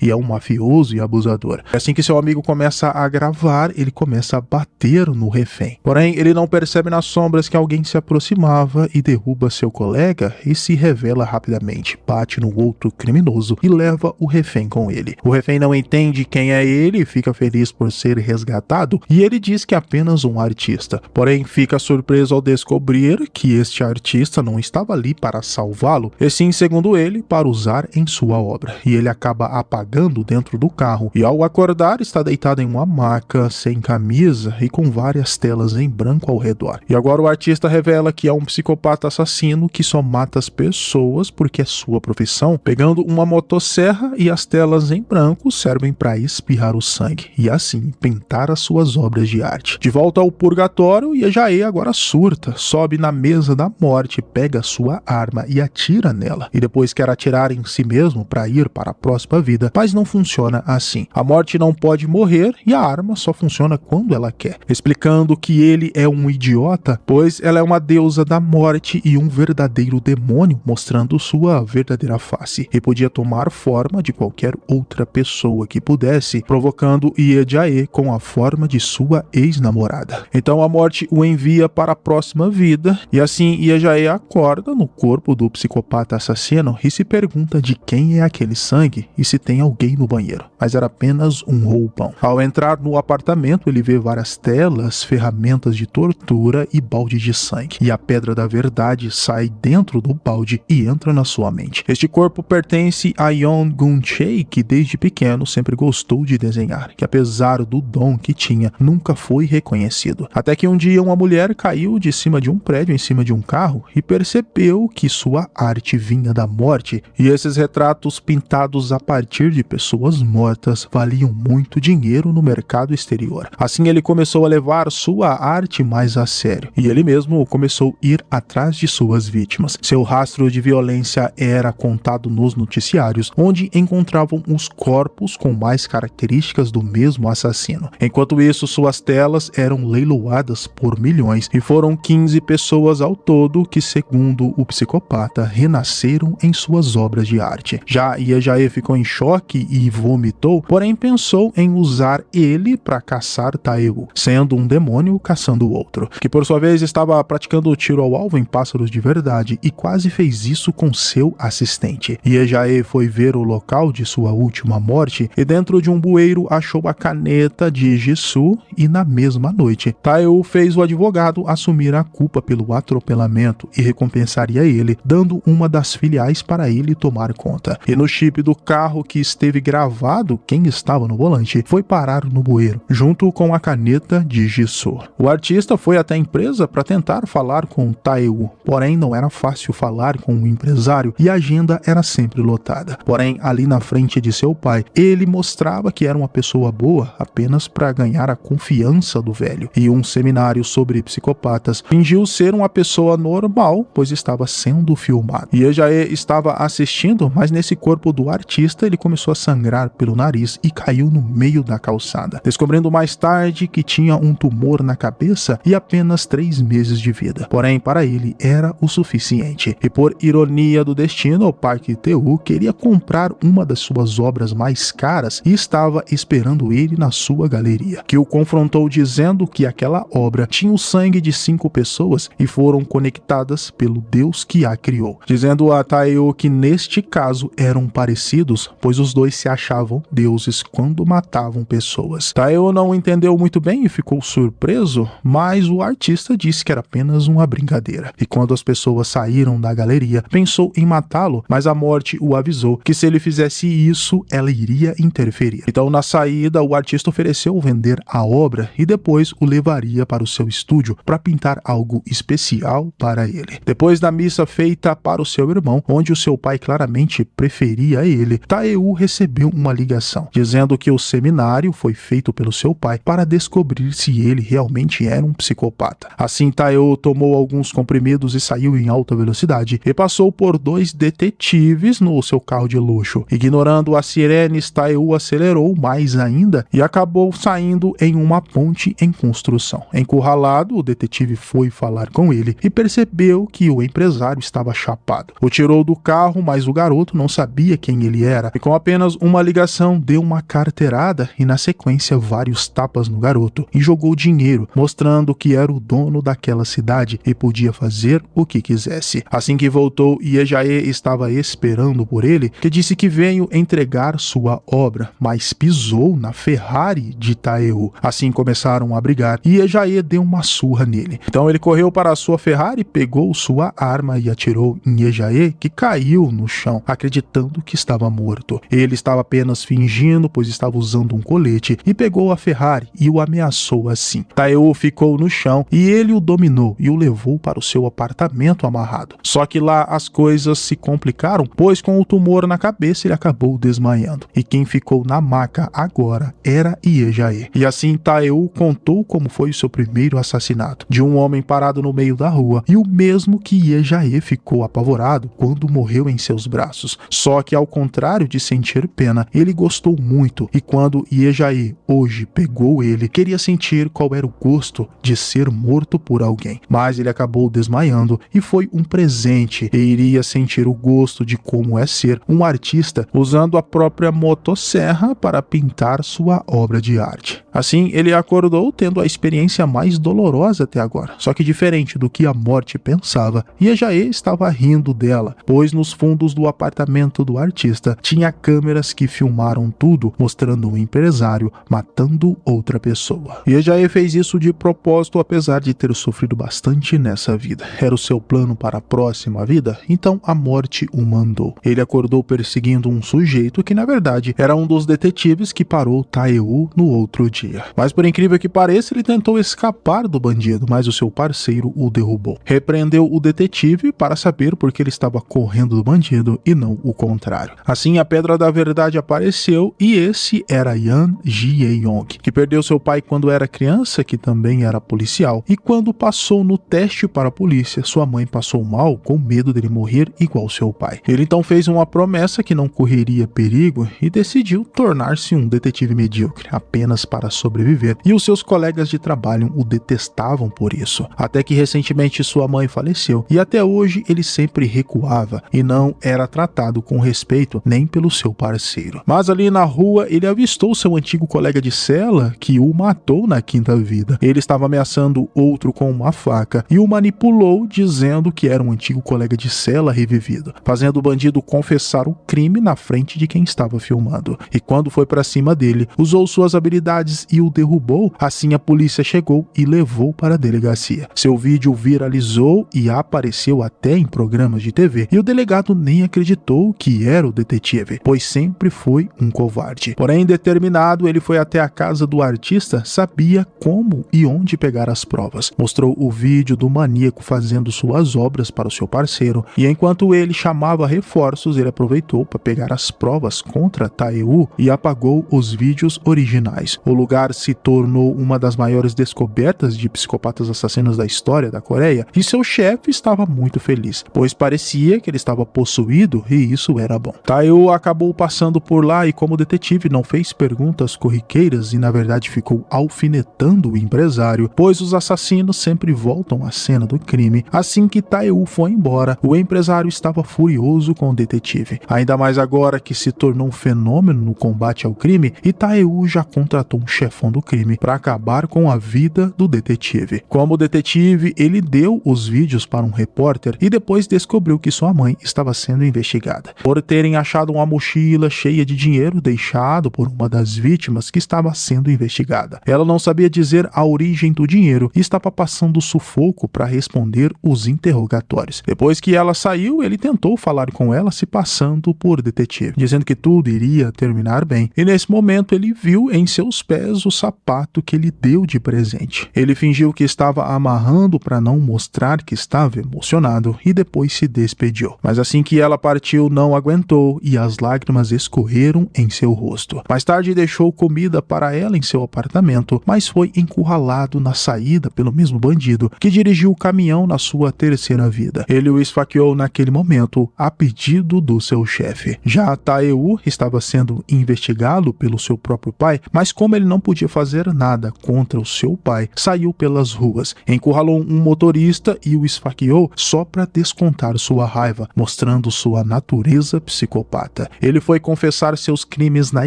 S1: e é um mafioso e abusador. Assim que seu amigo começa a gravar, ele começa a bater no refém. Porém, ele não percebe nas sombras que alguém se aproximava e derruba seu colega e se revela rapidamente, bate no outro criminoso e leva o refém com ele. O refém não entende quem é ele, fica feliz por ser resgatado e ele diz que é apenas um artista. Porém, fica surpreso ao descobrir que este artista não estava ali para salvá-lo, e sim, segundo ele, para usar em sua obra. E ele acaba apagando dentro do carro e ao acordar está deitado em uma maca, sem camisa e com várias telas em branco ao redor. E agora o artista revela que é um psicopata assassino que só mata as pessoas porque é sua profissão, pegando uma motosserra e as telas em branco servem para espirrar o sangue e assim pintar as suas obras de arte. De volta ao purgatório, Yejae agora surta, sobe na mesa da morte, pega sua arma e atira nela, e depois quer atirar em si mesmo para ir para a próxima vida, mas não funciona assim. A morte não pode morrer e a arma só funciona quando ela quer, explicando que ele é um idiota, pois ela é uma deusa da morte e um verdadeiro demônio, mostrando sua verdadeira face, e podia tomar forma de qualquer outra pessoa que pudesse, provocando Yejae com a forma de sua ex-namorada. Então a morte o envia para a próxima vida, e assim Yejae acorda no corpo do psicopata assassino e se pergunta de quem é aquele sangue e se tem alguém no banheiro, mas era apenas um roupão. Ao entrar no apartamento, ele vê várias telas, ferramentas de tortura e balde de sangue, e a pedra da verdade sai dentro do balde e entra na sua mente. Este corpo pertence a Yeon Gun-chae, que desde pequeno sempre gostou de desenhar, que apesar do dom que tinha, nunca foi reconhecido. Até que um dia uma mulher caiu de cima de um prédio em cima de um carro e percebeu que sua arte vinha da morte, e esses retratos pintados a partir de pessoas mortas valiam muito dinheiro no mercado exterior. Assim ele começou a levar sua arte mais a sério, e ele mesmo começou a ir atrás de suas vítimas. Seu rastro de violência era contado nos noticiários, onde encontravam os corpos com mais características do mesmo assassino. Enquanto isso, suas telas eram leiloadas por milhões e foram 15 pessoas ao todo que, segundo o psicopata, renasceram em suas obras de arte. Já Yejae ficou em choque e vomitou, porém pensou em usar ele para caçar Taewook, sendo um demônio caçando o outro, que por sua vez estava praticando tiro ao alvo em pássaros de verdade e quase fez isso com seu assistente. Yejae foi ver o local de sua última morte e dentro de um bueiro achou a caneta de Jisoo, e na mesma noite Taewook fez o advogado assumir a culpa pelo atropelamento e recompensaria ele, dando uma das filiais para ele tomar conta. E no chip do carro que esteve gravado quem estava no volante foi parar no bueiro, junto com a caneta de Jisoo. O artista foi até a empresa para tentar falar com Taewook, porém não era fácil falar com o empresário e a agenda era sempre lotada. Porém, ali na frente de seu pai, ele mostrava que era uma pessoa boa apenas para ganhar a confiança do velho. E um seminário sobre psicopatas fingiu ser uma pessoa normal, pois estava sendo filmado. E Yejae estava assistindo, mas nesse corpo do artista ele começou a sangrar pelo nariz e caiu no meio da calçada, descobrindo mais tarde que tinha um tumor na cabeça e apenas 3 meses de vida. Porém, para ele era o suficiente. E por ironia do destino, o Park Tae-woo queria comprar uma das suas obras mais caras e estava esperando ele na sua galeria, que o confrontou dizendo que aquela obra tinha o sangue de 5 pessoas e foram conectadas pelo Deus que a criou, dizendo a Tae-woo que neste caso eram parecidos, pois os dois se achavam deuses quando matavam pessoas. Tae-woo não entendeu muito bem e ficou surpreso, mas o artista disse que era apenas uma brincadeira, e quando as pessoas saíram da galeria, pensou em matá-lo, mas a morte o avisou que se ele fizesse isso, ela iria interferir. Então, na saída, o artista ofereceu vender a obra e depois o levaria para o seu estúdio para pintar algo especial para ele. Depois da missa feita para o seu irmão, onde o seu pai claramente preferia ele, Tae-woo recebeu uma ligação, dizendo que o seminário foi feito pelo seu pai para descobrir se ele realmente era um psicopata. Assim, Tae-woo tomou alguns comprimidos e saiu em alta velocidade e passou por 2 detetives no seu carro de luxo. Ignorando as sirenes, Tae-woo acelerou mais ainda e acabou saindo em uma ponte em construção. Encurralado, o detetive foi foi falar com ele e percebeu que o empresário estava chapado. O tirou do carro, mas o garoto não sabia quem ele era e com apenas uma ligação deu uma carteirada e na sequência vários tapas no garoto e jogou dinheiro, mostrando que era o dono daquela cidade e podia fazer o que quisesse. Assim que voltou, Iejaê estava esperando por ele, que disse que veio entregar sua obra, mas pisou na Ferrari de Taeul. Assim começaram a brigar e Iejaê deu uma surra nele. Então ele correu para a sua Ferrari, pegou sua arma e atirou em Iejaê, que caiu no chão, acreditando que estava morto. Ele estava apenas fingindo, pois estava usando um colete, e pegou a Ferrari e o ameaçou assim. Taeul ficou no chão e ele o dominou e o levou para o seu apartamento amarrado. Só que lá as coisas se complicaram, pois com o tumor na cabeça ele acabou desmaiando. E quem ficou na maca agora era Iejaê. E assim Taeul contou como foi o seu primeiro assassinato, de um homem parado no meio da rua, e o mesmo que Iejaê ficou apavorado quando morreu em seus braços. Só que ao contrário de sentir pena, ele gostou muito, e quando Iejaê hoje pegou ele, queria sentir qual era o gosto de ser morto por alguém. Mas ele acabou desmaiando e foi um presente, e iria sentir o gosto de como é ser um artista usando a própria motosserra para pintar sua obra de arte. Assim, ele acordou tendo a experiência mais dolorosa até agora, só que diferente do que a morte pensava, Iejaê estava rindo dela, pois nos fundos do apartamento do artista tinha câmeras que filmaram tudo, mostrando um empresário matando outra pessoa. Iejaê fez isso de propósito, apesar de ter sofrido bastante nessa vida. Era o seu plano para a próxima vida, então a morte o mandou. Ele acordou perseguindo um sujeito que na verdade era um dos detetives que parou Taeul no outro dia. Mas por incrível que pareça, ele tentou escapar do bandido, mas o seu parceiro o derrubou. Repreendeu o detetive para saber por que ele estava correndo do bandido e não o contrário. Assim, a Pedra da Verdade apareceu e esse era Yan Ji-yeong, que perdeu seu pai quando era criança, que também era policial, e quando passou no teste para a polícia, sua mãe passou mal com medo dele morrer igual seu pai. Ele então fez uma promessa que não correria perigo e decidiu tornar-se um detetive medíocre, apenas para sobreviver, e os seus colegas de trabalho o detestavam por isso. Até que recentemente sua mãe faleceu, e até hoje ele sempre recuava e não era tratado com respeito nem pelo seu parceiro. Mas ali na rua ele avistou seu antigo colega de cela que o matou na quinta vida. Ele estava ameaçando outro com uma faca e o manipulou dizendo que era um antigo colega de cela revivido, fazendo o bandido confessar o crime na frente de quem estava filmando. E quando foi para cima dele, usou suas habilidades e o derrubou. Assim a polícia chegou e levou para a delegacia. Seu vídeo viralizou e apareceu até em programas de TV, e o delegado nem acreditou que era o detetive, pois sempre foi um covarde. Porém, determinado, ele foi até a casa do artista, sabia como e onde pegar as provas. Mostrou o vídeo do maníaco fazendo suas obras para o seu parceiro, e enquanto ele chamava reforços, ele aproveitou para pegar as provas contra Taeul e apagou os vídeos originais. O lugar se tornou uma das maiores descobertas de psicopatas assassinos da história da Coreia, e seu chefe estava muito feliz, pois parecia que ele estava possuído e isso era bom. Taeul acabou passando por lá e como detetive não fez perguntas corriqueiras e na verdade ficou alfinetando o empresário, pois os assassinos sempre voltam à cena do crime. Assim que Taeul foi embora, o empresário estava furioso com o detetive, ainda mais agora que se tornou um fenômeno no combate ao crime, e Taeul já contratou um chefão do crime para acabar com a vida do detetive. Como detetive, ele deu os vídeos para um repórter e depois descobriu que sua mãe estava sendo investigada por terem achado uma mochila cheia de dinheiro deixado por uma das vítimas que estava sendo investigada. Ela não sabia dizer a origem do dinheiro e estava passando sufoco para responder os interrogatórios. Depois que ela saiu, ele tentou falar com ela se passando por detetive, dizendo que tudo iria terminar bem. E nesse momento ele viu em seus pés o sapato que ele deu de presente. Ele fingiu que estava amarrando para não mostrar que estava emocionado e depois se despediu. Mas assim que ela partiu, não aguentou e as lágrimas escorreram em seu rosto. Mais tarde deixou comida para ela em seu apartamento, mas foi encurralado na saída pelo mesmo bandido que dirigiu o caminhão na sua terceira vida. Ele o esfaqueou naquele momento a pedido do seu chefe. Já Taeul estava sendo investigado pelo seu próprio pai, mas como ele não podia fazer nada contra o seu pai, saiu pelas ruas encurralou um motorista e o esfaqueou só para descontar sua raiva, mostrando sua natureza psicopata. Ele foi confessar seus crimes na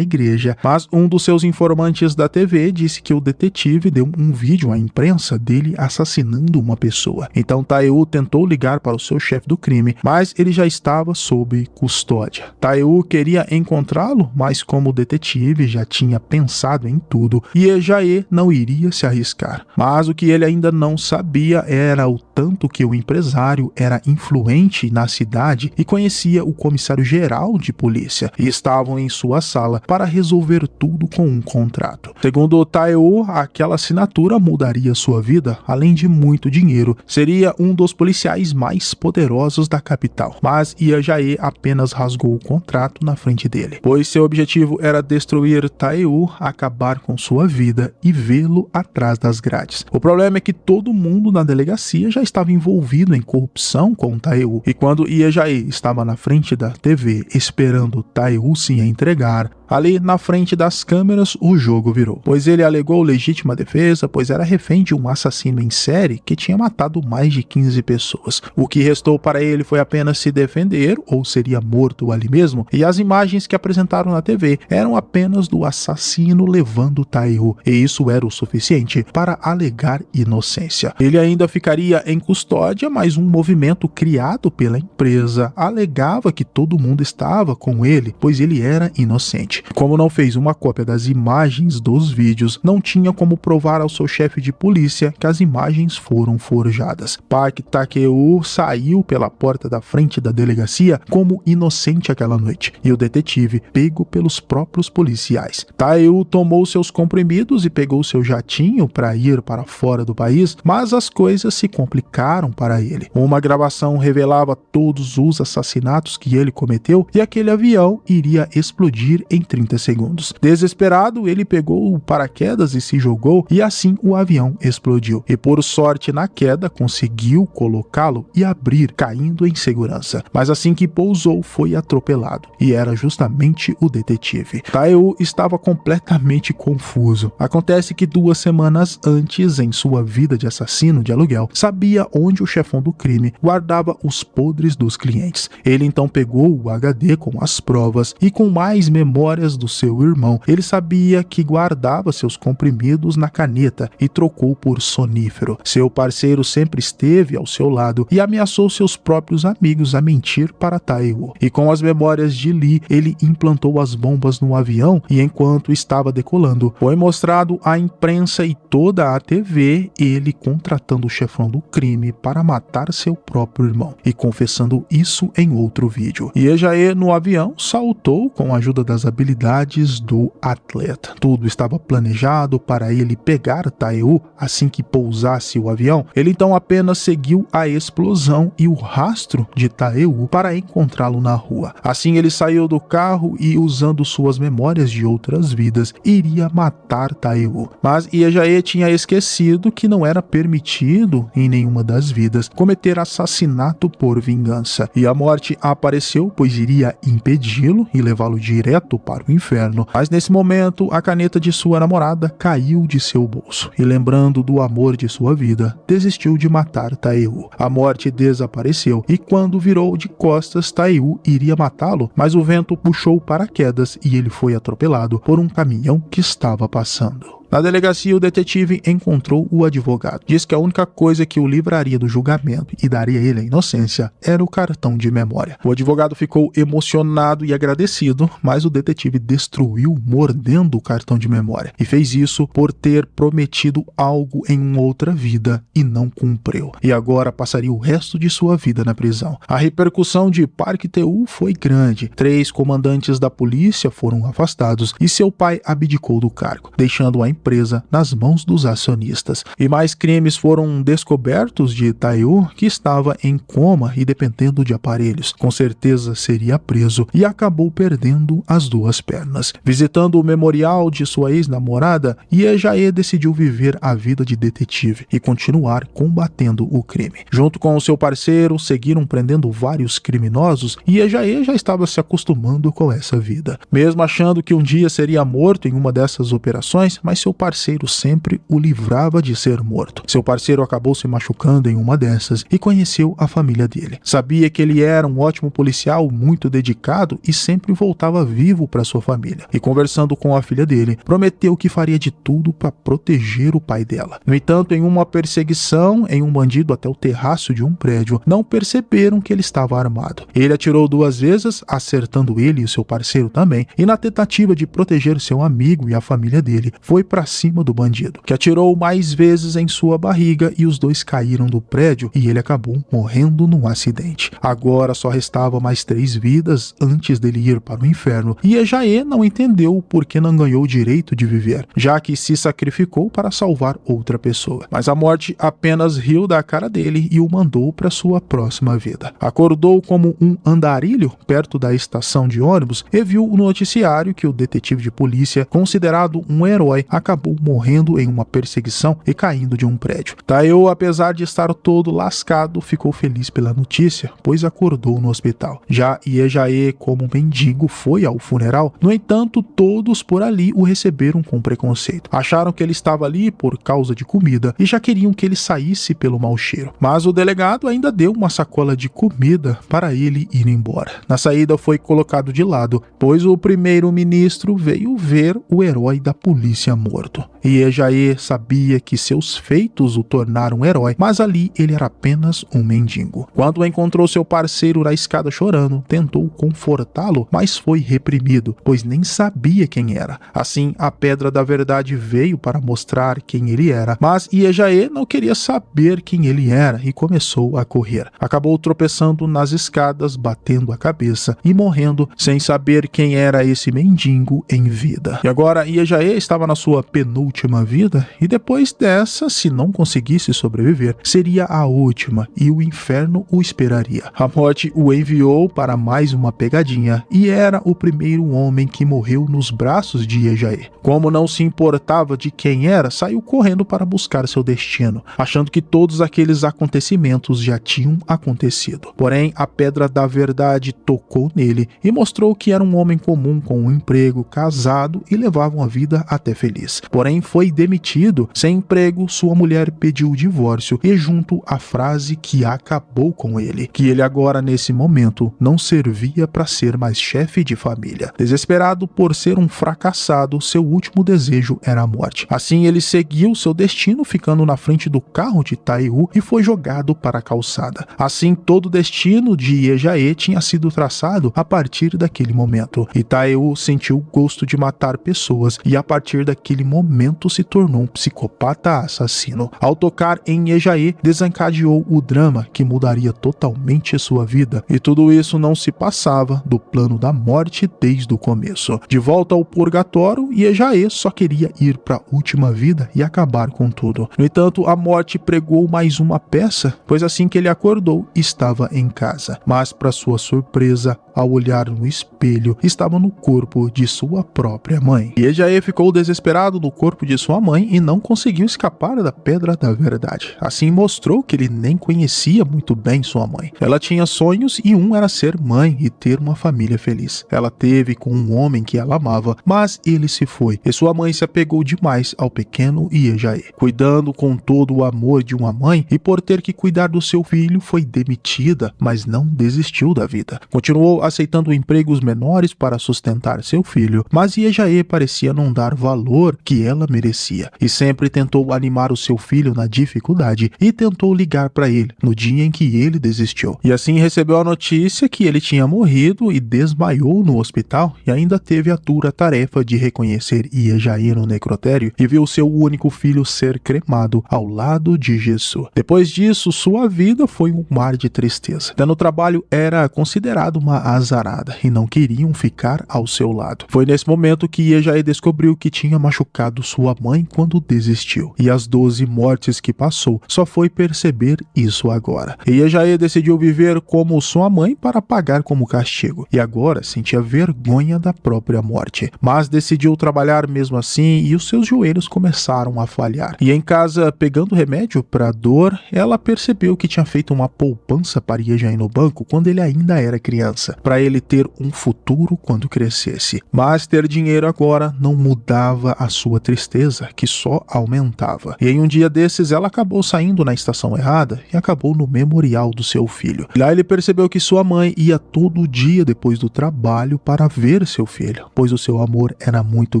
S1: igreja, mas um dos seus informantes da TV disse que o detetive deu um vídeo à imprensa dele assassinando uma pessoa. Então Taewoon tentou ligar para o seu chefe do crime, mas ele já estava sob custódia. Taewoon queria encontrá-lo, mas como o detetive já tinha pensado em tudo, Lee Jae não iria se arriscar. Mas o que ele ainda não sabia era o tanto que o empresário era influente na cidade e conhecia o comissário-geral de polícia, e estavam em sua sala para resolver tudo com um contrato. Segundo Taewoon, aquela assinatura mudaria sua vida, além de muito dinheiro. Seria um dos policiais mais poderosos da capital. Mas Lee Jae apenas rasgou o contrato na frente dele, pois seu objetivo era destruir Taewoon, acabar com sua vida e vê-lo atrás das grades. O problema é que todo mundo na delegacia já estava envolvido em corrupção com Taewoon, e quando Lee Jae estava na frente da TV esperando Taewoon se entregar, ali na frente das câmeras o jogo virou, pois ele alegou legítima defesa, pois era refém de um assassino em série que tinha matado mais de 15 pessoas. O que restou para ele foi apenas se defender, ou seria morto ali mesmo, e as imagens que apresentaram na TV eram apenas do assassino levando Taewoon, e isso era o suficiente para alegar inocência. Ele ainda ficaria em custódia, mas um movimento criado pela empresa alegava que todo mundo estava com ele, pois ele era inocente. Como não fez uma cópia das imagens dos vídeos, não tinha como provar ao seu chefe de polícia que as imagens foram forjadas. Park Tae-woo saiu pela porta da frente da delegacia como inocente aquela noite, e o detetive pego pelos próprios policiais. Tae-woo tomou seus comprimidos e pegou seu jatinho para ir para fora do país, mas as coisas se complicaram para ele. Uma gravação revelava todos os assassinatos que ele cometeu, e aquele avião iria explodir em 30 segundos. Desesperado, ele pegou o paraquedas e se jogou, e assim o avião explodiu. E por sorte na queda, conseguiu colocá-lo e abrir, caindo em segurança. Mas assim que pousou, foi atropelado. E era justamente o detetive. Tae-woo estava completamente confuso. Acontece que 2 semanas antes, em sua vida de assassino de aluguel, sabia onde o chefão do crime guardava os podres dos clientes. Ele então pegou o HD com as provas e com mais memórias do seu irmão, ele sabia que guardava seus comprimidos na caneta e trocou por sonífero. Seu parceiro sempre esteve ao seu lado e ameaçou seus próprios amigos a mentir para Tae-woo. E com as memórias de Lee, ele implantou as bombas no avião, e enquanto estava decolando, foi mostrado à imprensa e toda a TV ele contratando o chefão do crime para matar seu próprio irmão, e confessando isso em outro vídeo. Lee Jae no avião saltou com a ajuda das habilidades do atleta. Tudo estava planejado para ele pegar Tae-woo assim que pousasse o avião. Ele então apenas seguiu a explosão e o rastro de Tae-woo para encontrá-lo na rua. Assim ele saiu do carro e, usando suas memórias de outras vidas, iria matar Tae-woo. Mas Lee Jae tinha esquecido que não era permitido em nenhuma das vidas cometer assassinato por vingança, e a morte apareceu, pois iria impedi-lo e levá-lo direto para o inferno. Mas nesse momento, a caneta de sua namorada caiu de seu bolso, e lembrando do amor de sua vida, desistiu de matar Tae-woo. A morte desapareceu, e quando virou de costas, Tae-woo iria matá-lo, mas o vento puxou o paraquedas e ele foi atropelado por um caminhão que estava passando. Na delegacia, o detetive encontrou o advogado. Diz que a única coisa que o livraria do julgamento e daria a ele a inocência era o cartão de memória. O advogado ficou emocionado e agradecido, mas o detetive destruiu mordendo o cartão de memória, e fez isso por ter prometido algo em uma outra vida e não cumpriu. E agora passaria o resto de sua vida na prisão. A repercussão de Park Tae-woo foi grande. 3 comandantes da polícia foram afastados e seu pai abdicou do cargo, deixando a empresa nas mãos dos acionistas. E mais crimes foram descobertos de Tae-woo, que estava em coma e dependendo de aparelhos. Com certeza seria preso e acabou perdendo as 2 pernas. Visitando o memorial de sua ex-namorada, Lee Jae decidiu viver a vida de detetive e continuar combatendo o crime. Junto com o seu parceiro, seguiram prendendo vários criminosos, e Lee Jae já estava se acostumando com essa vida. Mesmo achando que um dia seria morto em uma dessas operações, mas seu seu parceiro sempre o livrava de ser morto. Seu parceiro acabou se machucando em uma dessas e conheceu a família dele. Sabia que ele era um ótimo policial, muito dedicado e sempre voltava vivo para sua família. E conversando com a filha dele, prometeu que faria de tudo para proteger o pai dela. No entanto, em uma perseguição em um bandido até o terraço de um prédio, não perceberam que ele estava armado. Ele atirou 2 vezes, acertando ele e seu parceiro também, e na tentativa de proteger seu amigo e a família dele, foi para cima do bandido, que atirou mais vezes em sua barriga e os dois caíram do prédio e ele acabou morrendo num acidente. Agora só restava mais 3 vidas antes dele ir para o inferno, e Ejaê não entendeu o porquê não ganhou o direito de viver, já que se sacrificou para salvar outra pessoa. Mas a morte apenas riu da cara dele e o mandou para sua próxima vida. Acordou como um andarilho perto da estação de ônibus e viu no noticiário que o detetive de polícia, considerado um herói, acabou morrendo em uma perseguição e caindo de um prédio. Taeo, apesar de estar todo lascado, ficou feliz pela notícia, pois acordou no hospital. Já Ejaê, como mendigo, foi ao funeral. No entanto, todos por ali o receberam com preconceito. Acharam que ele estava ali por causa de comida e já queriam que ele saísse pelo mau cheiro. Mas o delegado ainda deu uma sacola de comida para ele ir embora. Na saída foi colocado de lado, pois o primeiro-ministro veio ver o herói da polícia morto. E Ejaê sabia que seus feitos o tornaram herói, mas ali ele era apenas um mendigo. Quando encontrou seu parceiro na escada chorando, tentou confortá-lo, mas foi reprimido, pois nem sabia quem era. Assim, a Pedra da Verdade veio para mostrar quem ele era, mas Ejaê não queria saber quem ele era e começou a correr. Acabou tropeçando nas escadas, batendo a cabeça e morrendo sem saber quem era esse mendigo em vida. E agora Ejaê estava na sua penúltima vida e depois dessa, se não conseguisse sobreviver, seria a última e o inferno o esperaria. A morte o enviou para mais uma pegadinha e era o primeiro homem que morreu nos braços de Ejaê. Como não se importava de quem era, saiu correndo para buscar seu destino, achando que todos aqueles acontecimentos já tinham acontecido. Porém, a Pedra da Verdade tocou nele e mostrou que era um homem comum com um emprego, casado e levava uma vida até feliz. Porém, foi demitido. Sem emprego, sua mulher pediu o divórcio e junto a frase que acabou com ele, que ele agora nesse momento não servia para ser mais chefe de família. Desesperado por ser um fracassado, seu último desejo era a morte. Assim, ele seguiu seu destino, ficando na frente do carro de Taeo e foi jogado para a calçada. Assim, todo o destino de Ejaê tinha sido traçado a partir daquele momento. E Taeo sentiu o gosto de matar pessoas e a partir daquele momento se tornou um psicopata assassino. Ao tocar em Ejaê, desencadeou o drama que mudaria totalmente sua vida. E tudo isso não se passava do plano da morte desde o começo. De volta ao purgatório, Ejaê só queria ir para a última vida e acabar com tudo. No entanto, a morte pregou mais uma peça, pois assim que ele acordou, estava em casa. Mas, para sua surpresa, ao olhar no espelho, estava no corpo de sua própria mãe. E Ejaê ficou desesperado no corpo de sua mãe e não conseguiu escapar da Pedra da Verdade. Assim mostrou que ele nem conhecia muito bem sua mãe. Ela tinha sonhos e um era ser mãe e ter uma família feliz. Ela teve com um homem que ela amava, mas ele se foi e sua mãe se apegou demais ao pequeno Ejaê. Cuidando com todo o amor de uma mãe e por ter que cuidar do seu filho, foi demitida, mas não desistiu da vida. Continuou aceitando empregos menores para sustentar seu filho, mas Ejaê parecia não dar valor que ela merecia e sempre tentou animar o seu filho na dificuldade e tentou ligar para ele no dia em que ele desistiu. E assim recebeu a notícia que ele tinha morrido e desmaiou no hospital e ainda teve a dura tarefa de reconhecer Ejaê no necrotério e viu seu único filho ser cremado ao lado de Jesus. Depois disso, sua vida foi um mar de tristeza. No trabalho era considerado uma azarada e não queriam ficar ao seu lado. Foi nesse momento que Ejaê descobriu que tinha machucado sua mãe quando desistiu. E as 12 mortes que passou, só foi perceber isso agora. E Ejaê decidiu viver como sua mãe para pagar como castigo. E agora sentia vergonha da própria morte. Mas decidiu trabalhar mesmo assim e os seus joelhos começaram a falhar. E em casa, pegando remédio para a dor, ela percebeu que tinha feito uma poupança para Ejaê no banco quando ele ainda era criança. para ele ter um futuro quando crescesse. Mas ter dinheiro agora não mudava a sua tristeza, que só aumentava. E em um dia desses ela acabou saindo na estação errada e acabou no memorial do seu filho. Lá ele percebeu que sua mãe ia todo dia depois do trabalho para ver seu filho, pois o seu amor era muito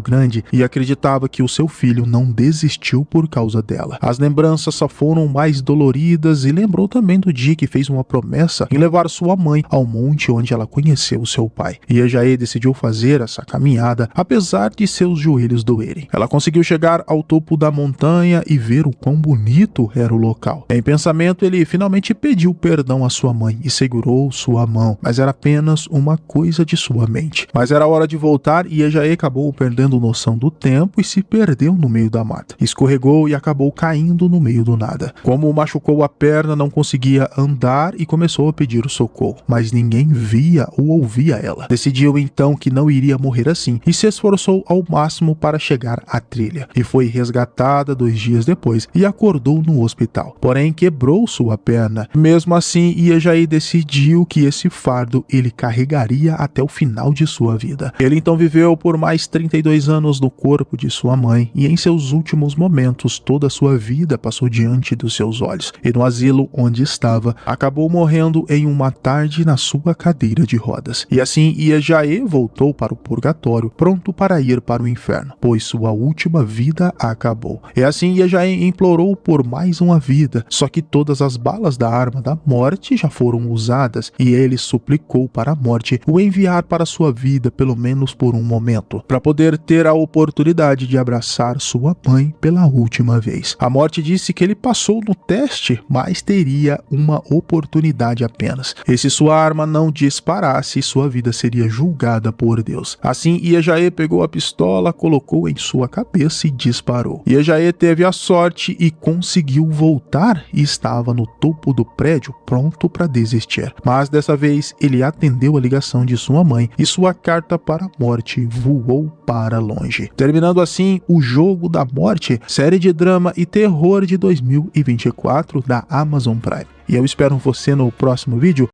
S1: grande e acreditava que o seu filho não desistiu por causa dela. As lembranças só foram mais doloridas e lembrou também do dia que fez uma promessa em levar sua mãe ao monte onde ela conheceu seu pai. E Ejaê decidiu fazer essa caminhada apesar de seus joelhos doerem. Ela conseguiu chegar ao topo da montanha e ver o quão bonito era o local. Em pensamento, ele finalmente pediu perdão à sua mãe e segurou sua mão, mas era apenas uma coisa de sua mente. Mas era hora de voltar e Ejaê acabou perdendo noção do tempo e se perdeu no meio da mata. Escorregou e acabou caindo no meio do nada. Como machucou a perna, não conseguia andar e começou a pedir socorro, mas ninguém via ou ouvia ela. Decidiu então que não iria morrer assim e se esforçou ao máximo para chegar à trilha. E foi resgatada 2 dias depois e acordou no hospital. Porém, quebrou sua perna. Mesmo assim, Ejaê decidiu que esse fardo ele carregaria até o final de sua vida. Ele então viveu por mais 32 anos no corpo de sua mãe e em seus últimos momentos toda a sua vida passou diante dos seus olhos. E no asilo onde estava, acabou morrendo em uma tarde na sua cadeira de rodas. E assim Ejaê voltou para o purgatório, pronto para ir para o inferno, pois sua última vida acabou. E assim Ejaê implorou por mais uma vida, só que todas as balas da arma da morte já foram usadas e ele suplicou para a morte o enviar para sua vida pelo menos por um momento, para poder ter a oportunidade de abraçar sua mãe pela última vez. A morte disse que ele passou no teste, mas teria uma oportunidade apenas. E se sua arma não disparasse, sua vida seria julgada por Deus. Assim, Ejaê pegou a pistola, colocou em sua cabeça e disparou. Ejaê teve a sorte e conseguiu voltar e estava no topo do prédio, pronto para desistir. Mas dessa vez, ele atendeu a ligação de sua mãe e sua carta para a morte voou para longe. Terminando assim O Jogo da Morte, série de drama e terror de 2024 da Amazon Prime. E eu espero você no próximo vídeo.